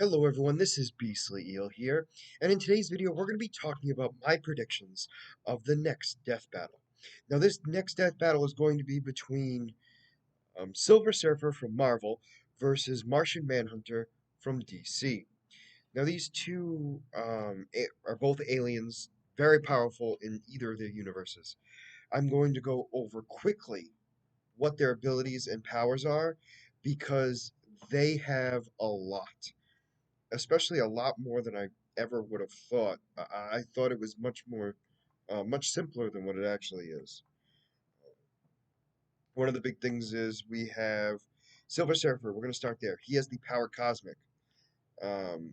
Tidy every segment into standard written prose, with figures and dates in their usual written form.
Hello everyone, this is Beastly Eel here, and in today's video we're going to be talking about my predictions of the next death battle. Now this next death battle is going to be between Silver Surfer from Marvel versus Martian Manhunter from DC. Now these two are both aliens, very powerful in either of their universes. I'm going to go over quickly what their abilities and powers are because they have a lot, especially a lot more than I ever would have thought. I thought it was much simpler than what it actually is. One of the big things is we have Silver Surfer. We're going to start there. He has the power cosmic, um,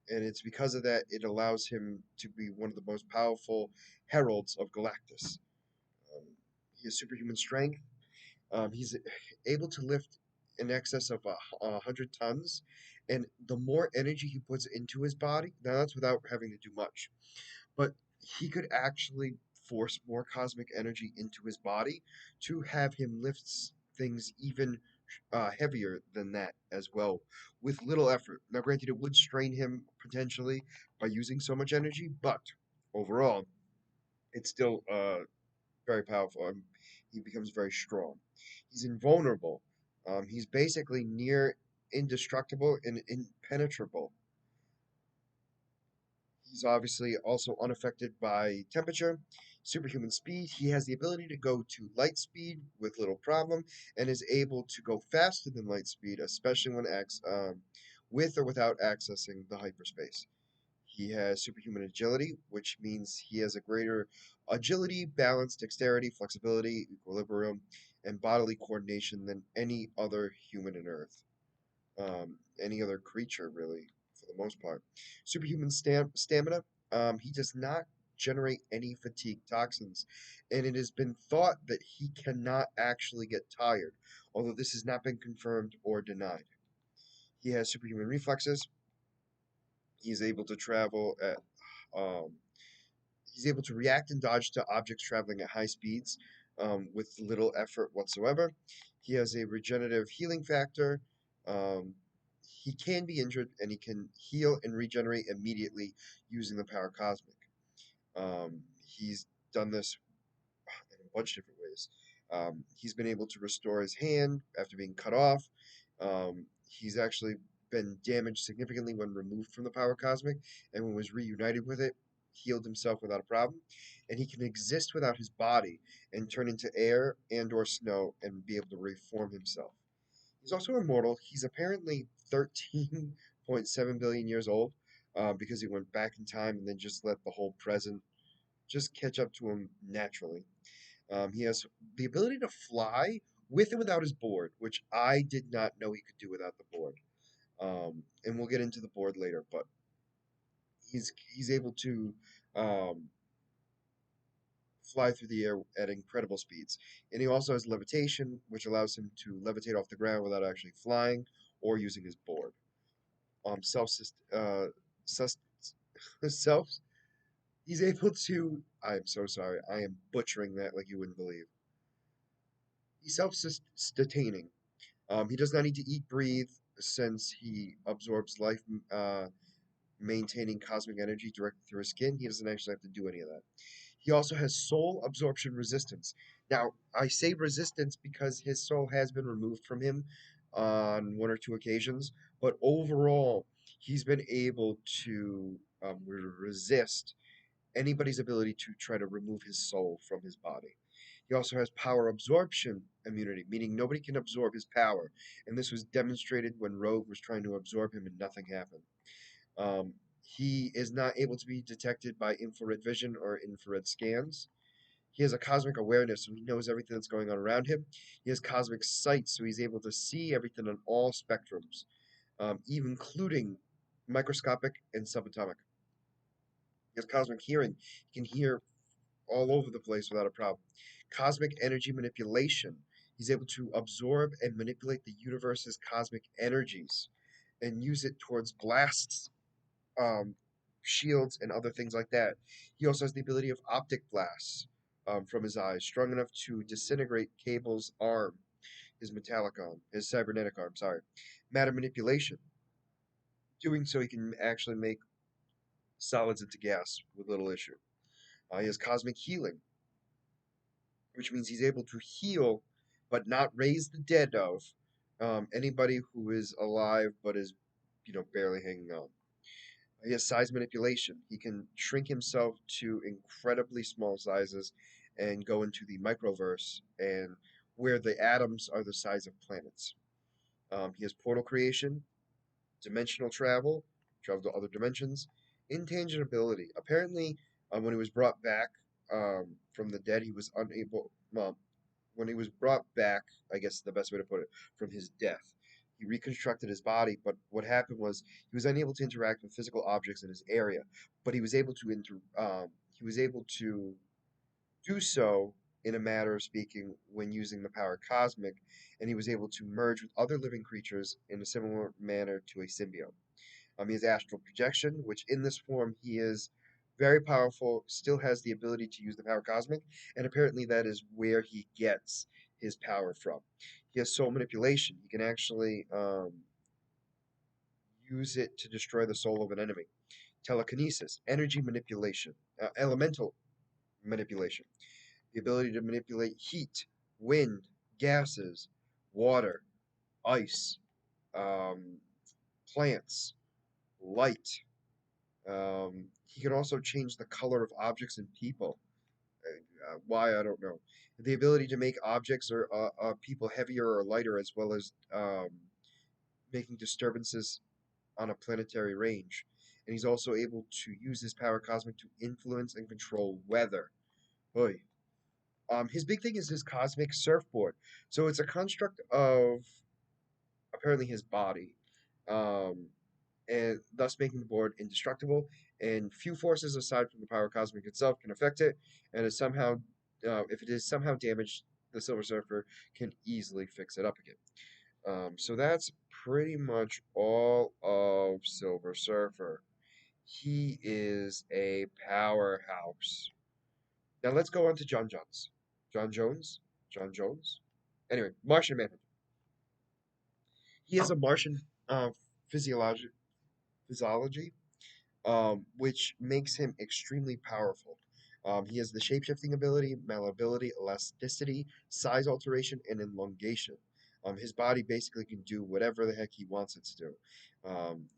and it's because of that it allows him to be one of the most powerful heralds of Galactus. Um, he has superhuman strength. He's able to lift in excess of 100 tons, and the more energy he puts into his body, now that's without having to do much, but he could actually force more cosmic energy into his body to have him lift things even heavier than that as well, with little effort. Now, granted, it would strain him potentially by using so much energy, but overall, it's still very powerful. He becomes very strong. He's invulnerable. He's basically near indestructible and impenetrable. He's obviously also unaffected by temperature. Superhuman speed. He has the ability to go to light speed with little problem and is able to go faster than light speed, especially when with or without accessing the hyperspace. He has superhuman agility, which means he has a greater agility, balance, dexterity, flexibility, equilibrium, and bodily coordination than any other human in Earth. Any other creature, really, for the most part. Superhuman stamina. He does not generate any fatigue toxins, and it has been thought that he cannot actually get tired, although this has not been confirmed or denied. He has superhuman reflexes. He's able to travel at um, he's able to react and dodge to objects traveling at high speeds with little effort whatsoever. He has a regenerative healing factor. Um, he can be injured and he can heal and regenerate immediately using the power cosmic. He's done this in a bunch of different ways. He's been able to restore his hand after being cut off. He's actually been damaged significantly when removed from the power cosmic, and when was reunited with it, healed himself without a problem. And he can exist without his body and turn into air and or snow and be able to reform himself. He's also immortal. He's apparently 13.7 billion years old because he went back in time and then just let the whole present just catch up to him naturally. He has the ability to fly with and without his board, which I did not know he could do without the board. And we'll get into the board later, but he's able to um, fly through the air at incredible speeds. And he also has levitation, which allows him to levitate off the ground without actually flying or using his board. Self sus- self he's able to. I'm so sorry. I am butchering that like you wouldn't believe. He's self-sustaining. He does not need to eat, breathe, since he absorbs life, maintaining cosmic energy directly through his skin. He doesn't actually have to do any of that. He also has soul absorption resistance. Now, I say resistance because his soul has been removed from him on one or two occasions, but overall, he's been able to resist anybody's ability to try to remove his soul from his body. He also has power absorption immunity, meaning nobody can absorb his power. And this was demonstrated when Rogue was trying to absorb him and nothing happened. He is not able to be detected by infrared vision or infrared scans. He has a cosmic awareness, so he knows everything that's going on around him. He has cosmic sight, so he's able to see everything on all spectrums, even including microscopic and subatomic. He has cosmic hearing. He can hear all over the place without a problem. Cosmic energy manipulation. He's able to absorb and manipulate the universe's cosmic energies and use it towards blasts, um, shields, and other things like that. He also has the ability of optic blasts from his eyes, strong enough to disintegrate Cable's arm, his metallic arm, his cybernetic arm, sorry. Matter manipulation. Doing so, he can actually make solids into gas with little issue. He has cosmic healing, which means he's able to heal but not raise the dead of anybody who is alive but is, barely hanging on. He has size manipulation. He can shrink himself to incredibly small sizes and go into the microverse and where the atoms are the size of planets. He has portal creation, dimensional travel, travel to other dimensions, intangibility. Apparently, when he was brought back from the dead, he was unable. Well, when he was brought back, I guess the best way to put it, from his death, he reconstructed his body. But what happened was he was unable to interact with physical objects in his area, but he was able to he was able to do so in a matter of speaking when using the power cosmic, and he was able to merge with other living creatures in a similar manner to a symbiote. He has astral projection, which in this form he is very powerful, still has the ability to use the power cosmic, and apparently that is where he gets his power from. He has soul manipulation. He can actually use it to destroy the soul of an enemy. Telekinesis, energy manipulation, elemental manipulation, the ability to manipulate heat, wind, gases, water, ice, um, plants, light. He can also change the color of objects and people. Why, I don't know. The ability to make objects or people heavier or lighter, as well as making disturbances on a planetary range. And he's also able to use his power cosmic to influence and control weather. Oy. His big thing is his cosmic surfboard. So it's a construct of apparently his body. Um, and thus making the board indestructible. And few forces aside from the power cosmic itself can affect it. And is somehow, if it is somehow damaged, the Silver Surfer can easily fix it up again. So that's pretty much all of Silver Surfer. He is a powerhouse. Now let's go on to John Jones. John Jones? John Jones? Anyway, Martian Manhunter. He has a Martian physiology, physiology which makes him extremely powerful. He has the shapeshifting ability, malleability, elasticity, size alteration, and elongation. His body basically can do whatever the heck he wants it to do.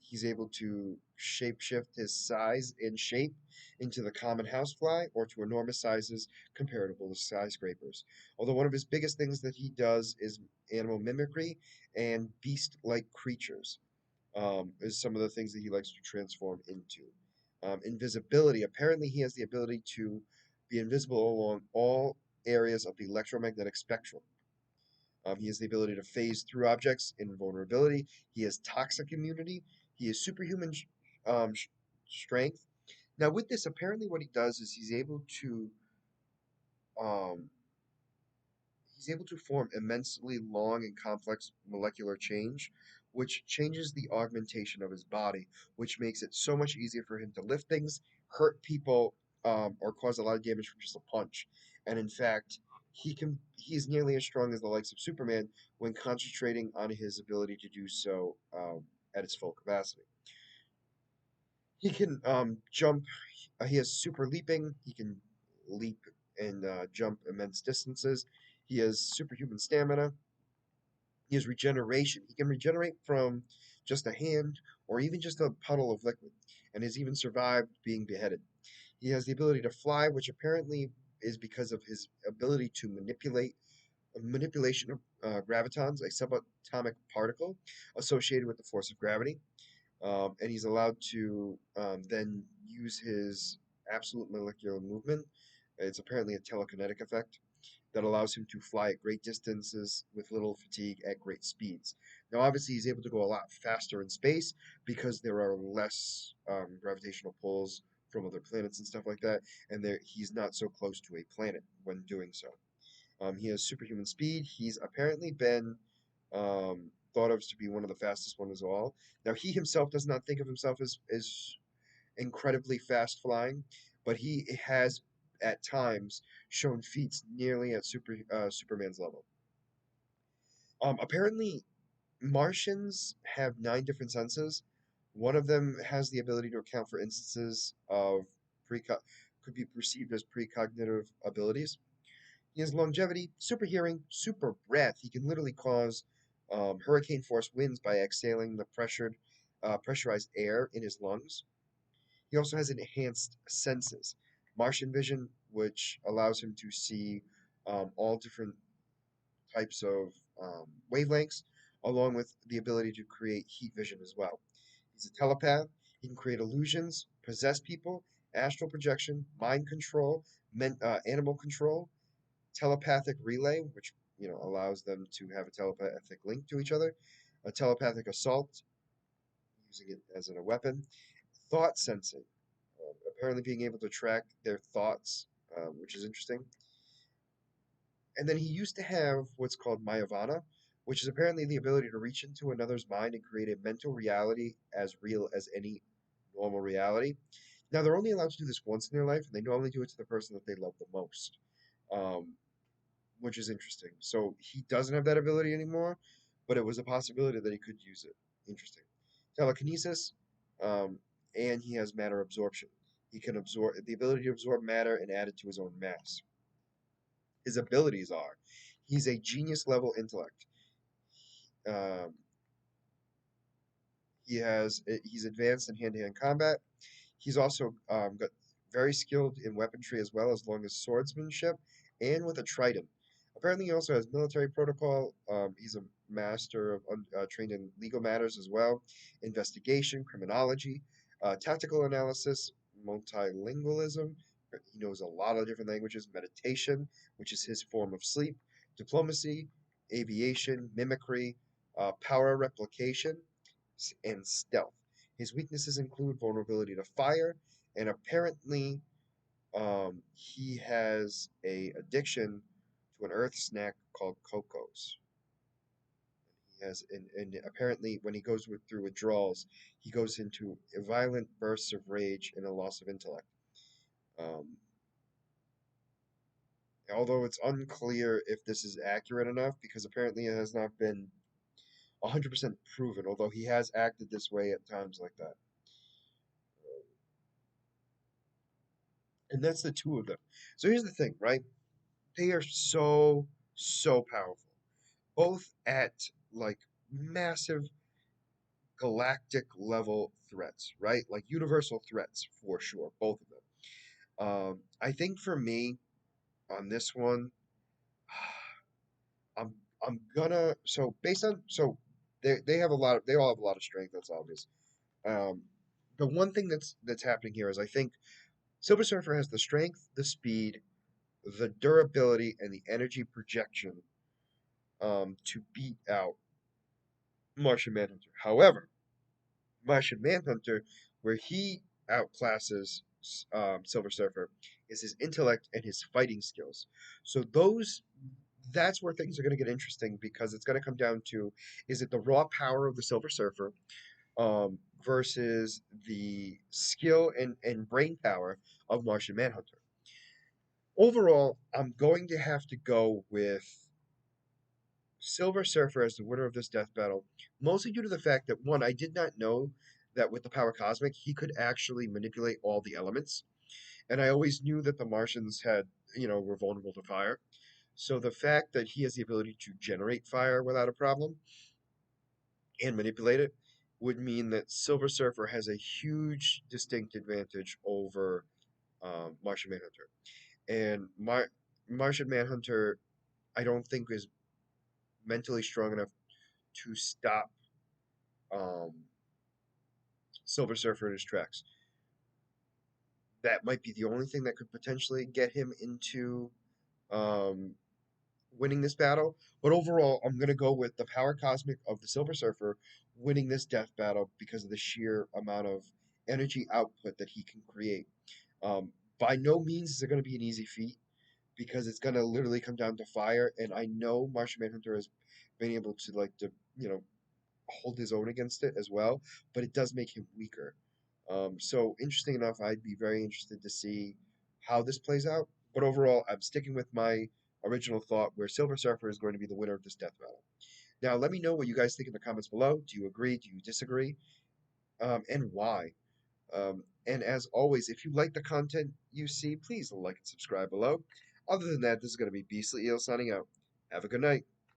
He's able to shapeshift his size and shape into the common housefly or to enormous sizes comparable to skyscrapers. Although one of his biggest things that he does is animal mimicry and beast-like creatures is some of the things that he likes to transform into. Invisibility. Apparently, he has the ability to be invisible along all areas of the electromagnetic spectrum. He has the ability to phase through objects in vulnerability. He has toxic immunity. He has superhuman um, strength. Now, with this, apparently, what he does is um, he's able to form immensely long and complex molecular change, which changes the augmentation of his body, which makes it so much easier for him to lift things, hurt people, or cause a lot of damage from just a punch. And in fact, he's nearly as strong as the likes of Superman when concentrating on his ability to do so at its full capacity. He can jump. He has super leaping. He can leap and jump immense distances. He has superhuman stamina. He has regeneration. He can regenerate from just a hand or even just a puddle of liquid, and has even survived being beheaded. He has the ability to fly, which apparently is because of his ability to manipulation of gravitons, a subatomic particle associated with the force of gravity. And he's allowed to then use his absolute molecular movement. It's apparently a telekinetic effect that allows him to fly at great distances with little fatigue at great speeds. Now, obviously, he's able to go a lot faster in space because there are less gravitational pulls from other planets and stuff like that, and he's not so close to a planet when doing so. He has superhuman speed. He's apparently been thought of to be one of the fastest ones of all. Now, he himself does not think of himself as incredibly fast flying, but he has at times shown feats nearly at Superman's level. Apparently, Martians have 9 different senses, One of them has the ability to account for instances of preco could be perceived as precognitive abilities. He has longevity, super hearing, super breath. He can literally cause hurricane force winds by exhaling the pressurized air in his lungs. He also has enhanced senses, Martian vision, which allows him to see all different types of wavelengths, along with the ability to create heat vision as well. He's a telepath. He can create illusions, possess people, astral projection, mind control, animal control, telepathic relay, which allows them to have a telepathic link to each other, a telepathic assault, using it as a weapon, thought sensing, apparently being able to track their thoughts, which is interesting. And then he used to have what's called Mayavana, which is apparently the ability to reach into another's mind and create a mental reality as real as any normal reality. Now, they're only allowed to do this once in their life, and they normally do it to the person that they love the most, um, which is interesting. So he doesn't have that ability anymore, but it was a possibility that he could use it. Interesting. Telekinesis, um, and he has matter absorption. He can absorb the ability to absorb matter and add it to his own mass. His abilities are he's a genius level intellect. Um, he's advanced in hand-to-hand combat. He's also got very skilled in weaponry as long as swordsmanship and with a trident. Apparently, he also has military protocol. He's a master of trained in legal matters as well, investigation, criminology, tactical analysis, multilingualism. He knows a lot of different languages. Meditation, which is his form of sleep. Diplomacy, aviation, mimicry, power replication, and stealth. His weaknesses include vulnerability to fire, and apparently, he has a addiction to an earth snack called Cocos. He has, and apparently, when he goes through withdrawals, he goes into violent bursts of rage and a loss of intellect. Um, Although it's unclear if this is accurate enough, because apparently it has not been 100% proven. Although he has acted this way at times like that. And that's the two of them. So here's the thing, right? They are so powerful, both at like massive galactic level threats, right? Like universal threats for sure, both of them. I think for me on this one, I'm I'm gonna so based on so they have a lot of they all have a lot of strength. That's obvious. Um, the one thing that's happening here is I think Silver Surfer has the strength, the speed, the durability, and the energy projection to beat out Martian Manhunter. However, Martian Manhunter, where he outclasses Silver Surfer, is his intellect and his fighting skills. So that's where things are going to get interesting because it's going to come down to is it the raw power of the Silver Surfer versus the skill and brain power of Martian Manhunter. Overall, I'm going to have to go with Silver Surfer as the winner of this death battle, mostly due to the fact that one, I did not know that with the power cosmic, he could actually manipulate all the elements. And I always knew that the Martians were vulnerable to fire. So the fact that he has the ability to generate fire without a problem and manipulate it would mean that Silver Surfer has a huge distinct advantage over Martian Manhunter. And Martian Manhunter, I don't think is mentally strong enough to stop um, Silver Surfer in his tracks. That might be the only thing that could potentially get him into um, winning this battle. But overall, I'm going to go with the power cosmic of the Silver Surfer winning this death battle because of the sheer amount of energy output that he can create. By no means is it going to be an easy feat because it's going to literally come down to fire. And I know Martian Manhunter has been able to hold his own against it as well, but it does make him weaker. So interesting enough, I'd be very interested to see how this plays out. But overall, I'm sticking with my original thought where Silver Surfer is going to be the winner of this death battle. Now, let me know what you guys think in the comments below. Do you agree? Do you disagree? and why. And as always, if you like the content you see, please like and subscribe below. Other than that, this is going to be Beastly Eel signing out. Have a good night.